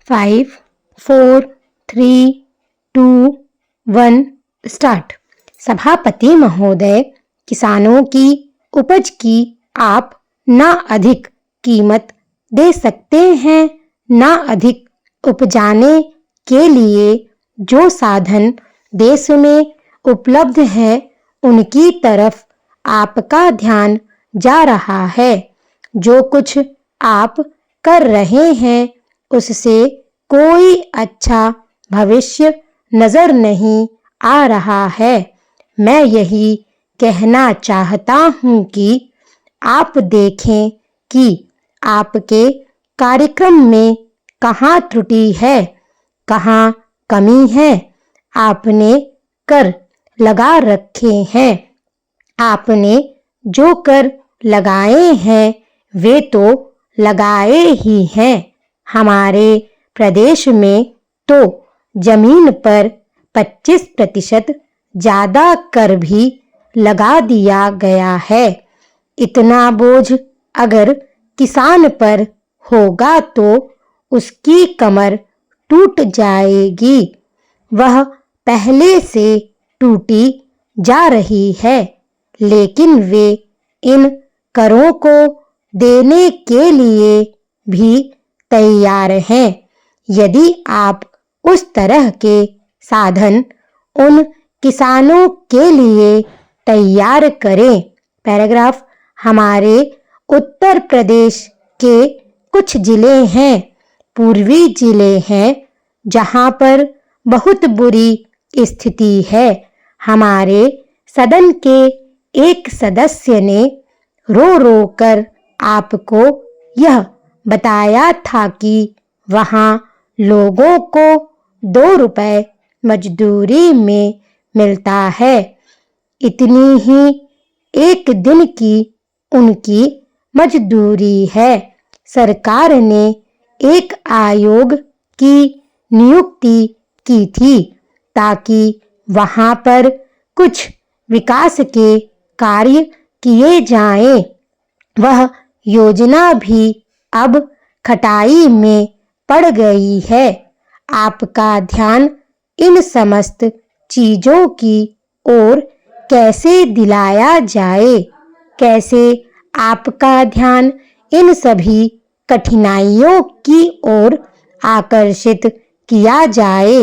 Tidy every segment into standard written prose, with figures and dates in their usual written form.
5, 4, 3, 2, 1 start. सभापति महोदय, किसानों की उपज की आप ना अधिक कीमत दे सकते हैं, ना अधिक उपजाने के लिए जो साधन देश में उपलब्ध है उनकी तरफ आपका ध्यान जा रहा है। जो कुछ आप कर रहे हैं उससे कोई अच्छा भविष्य नजर नहीं आ रहा है। मैं यही कहना चाहता हूँ कि आप देखें कि आपके कार्यक्रम में कहाँ त्रुटि है, कहाँ कमी है। आपने कर लगा रखे हैं। आपने जो कर लगाए हैं वे तो लगाए ही हैं। हमारे प्रदेश में तो जमीन पर 25% ज़्यादा कर भी लगा दिया गया है। इतना बोझ अगर किसान पर होगा तो उसकी कमर टूट जाएगी। वह पहले से टूटी जा रही है, लेकिन वे इन करों को देने के लिए भी तैयार हैं। यदि आप उस तरह के साधन उन किसानों के लिए तैयार करें। पैराग्राफ। हमारे उत्तर प्रदेश के कुछ जिले हैं, पूर्वी जिले हैं, जहां पर बहुत बुरी स्थिति है। हमारे सदन के एक सदस्य ने रो रो कर आपको यह बताया था कि वहां लोगों को 2 रुपए मजदूरी में मिलता है। इतनी ही एक दिन की उनकी मजदूरी है। सरकार ने एक आयोग की नियुक्ति की थी ताकि वहां पर कुछ विकास के कार्य किए जाएं। वह योजना भी अब खटाई में पड़ गई है। आपका ध्यान इन समस्त चीजों की ओर कैसे दिलाया जाए, कैसे आपका ध्यान इन सभी कठिनाइयों की ओर आकर्षित किया जाए,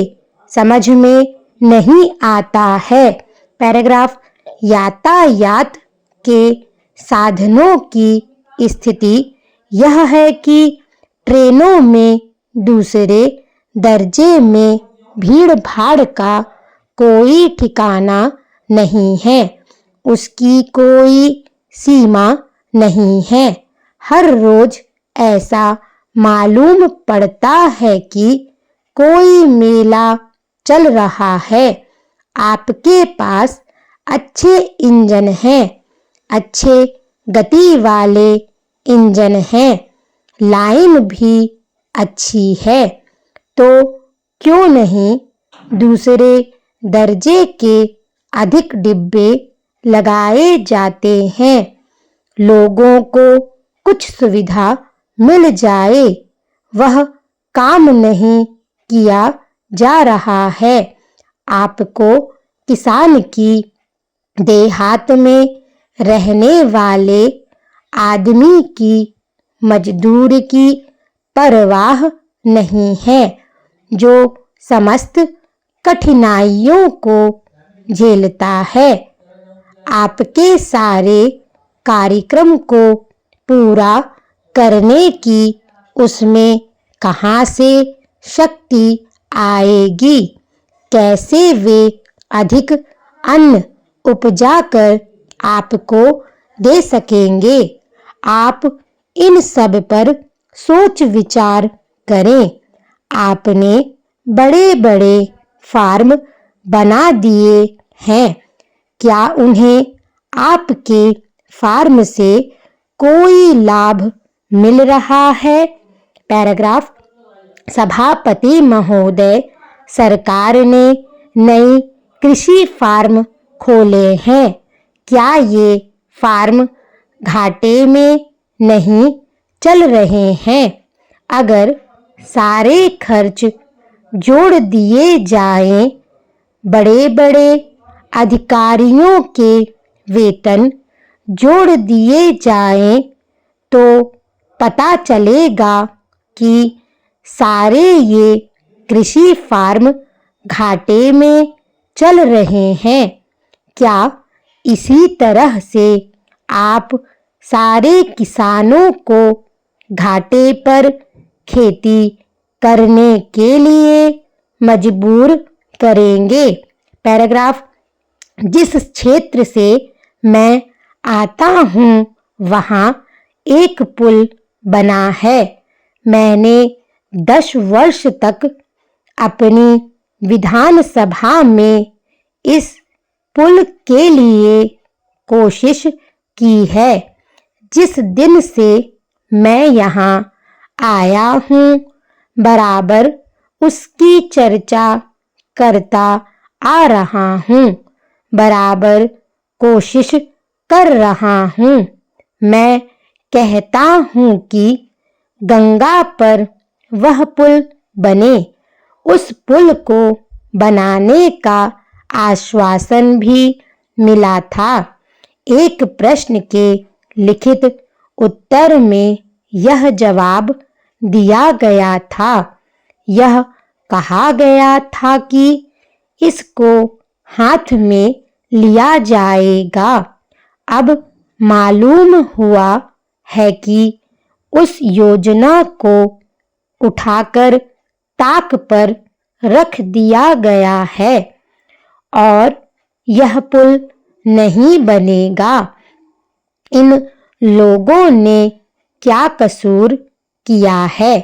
समझ में नहीं आता है। पैराग्राफ। यातायात के साधनों की स्थिति यह है कि ट्रेनों में दूसरे दर्जे में भीड़ भाड़ का कोई ठिकाना नहीं है, उसकी कोई सीमा नहीं है। हर रोज ऐसा मालूम पड़ता है कि कोई मेला चल रहा है। आपके पास अच्छे इंजन हैं, अच्छे गति वाले इंजन हैं, लाइन भी अच्छी है, तो क्यों नहीं दूसरे दर्जे के अधिक डिब्बे लगाए जाते हैं। लोगों को कुछ सुविधा मिल जाए, वह काम नहीं किया जा रहा है। आपको किसान की देहात में रहने वाले आदमी की मजदूर की परवाह नहीं है, जो समस्त कठिनाइयों को झेलता है। आपके सारे कार्यक्रम को पूरा करने की उसमें कहाँ से शक्ति आएगी, कैसे वे अधिक अन्न उपजाकर आपको दे सकेंगे। आप इन सब पर सोच विचार करें। आपने बड़े बड़े फार्म बना दिए हैं, क्या उन्हें आपके फार्म से कोई लाभ मिल रहा है। पैराग्राफ। सभापति महोदय, सरकार ने नई कृषि फार्म खोले हैं, क्या ये फार्म घाटे में नहीं चल रहे हैं। अगर सारे खर्च जोड़ दिए जाएं, बड़े बड़े अधिकारियों के वेतन जोड़ दिए जाएं, तो पता चलेगा कि सारे ये कृषि फार्म घाटे में चल रहे हैं। क्या इसी तरह से आप सारे किसानों को घाटे पर खेती करने के लिए मजबूर करेंगे? पैराग्राफ। जिस क्षेत्र से मैं आता हूँ वहाँ एक पुल बना है। मैंने 10 वर्ष तक अपनी विधानसभा में इस पुल के लिए कोशिश की है। जिस दिन से मैं यहाँ आया हूँ बराबर उसकी चर्चा करता आ रहा हूँ, बराबर कोशिश कर रहा हूँ। मैं कहता हूँ कि गंगा पर वह पुल बने। उस पुल को बनाने का आश्वासन भी मिला था। एक प्रश्न के लिखित उत्तर में यह जवाब दिया गया था। यह कहा गया था कि इसको हाथ में लिया जाएगा। अब मालूम हुआ है कि उस योजना को उठाकर ताक पर रख दिया गया है और यह पुल नहीं बनेगा। इन लोगों ने क्या कसूर किया है,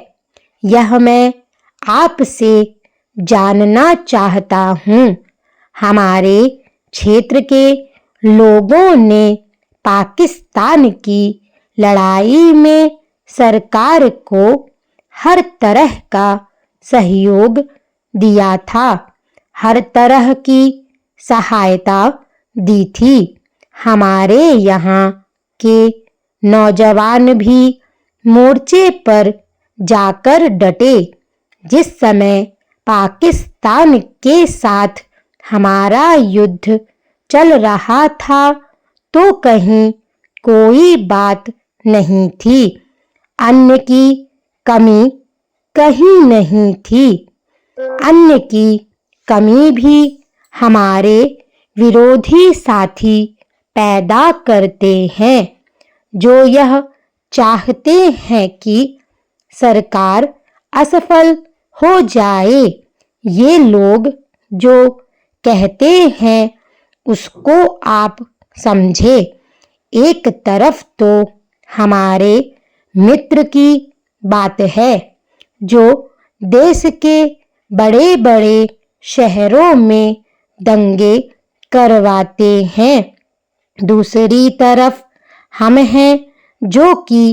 यह मैं आपसे जानना चाहता हूँ। हमारे क्षेत्र के लोगों ने पाकिस्तान की लड़ाई में सरकार को हर तरह का सहयोग दिया था, हर तरह की सहायता दी थी। हमारे यहाँ के नौजवान भी मोर्चे पर जाकर डटे। जिस समय पाकिस्तान के साथ हमारा युद्ध चल रहा था तो कहीं कोई बात नहीं थी, अन्न की कमी कहीं नहीं थी। अन्न की कमी भी हमारे विरोधी साथी पैदा करते हैं, जो यह चाहते हैं कि सरकार असफल हो जाए। ये लोग जो कहते हैं उसको आप समझे। एक तरफ तो हमारे मित्र की बात है जो देश के बड़े बड़े शहरों में दंगे करवाते हैं, दूसरी तरफ हम हैं जो कि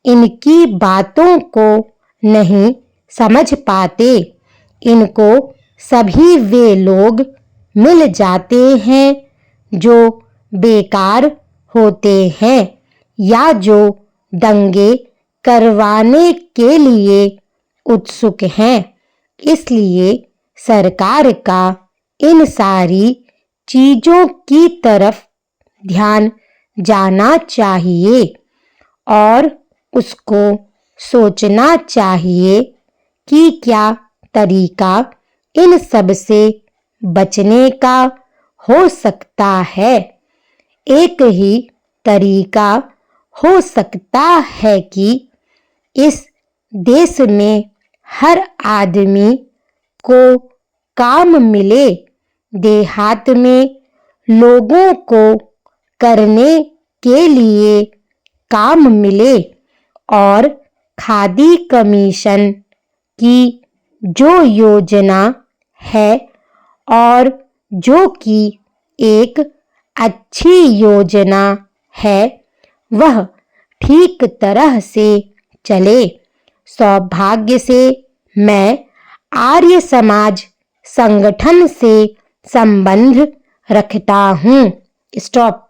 इनकी बातों को नहीं समझ पाते। इनको सभी वे लोग मिल जाते हैं जो बेकार होते हैं या जो दंगे करवाने के लिए उत्सुक हैं। इसलिए सरकार का इन सारी चीजों की तरफ ध्यान जाना चाहिए और उसको सोचना चाहिए कि क्या तरीका इन सब से बचने का हो सकता है। एक ही तरीका हो सकता है कि इस देश में हर आदमी को काम मिले, देहात में लोगों को करने के लिए काम मिले और खादी कमीशन की जो योजना है और जो कि एक अच्छी योजना है वह ठीक तरह से चले। सौभाग्य से मैं आर्य समाज संगठन से संबंध रखता हूँ। स्टॉप।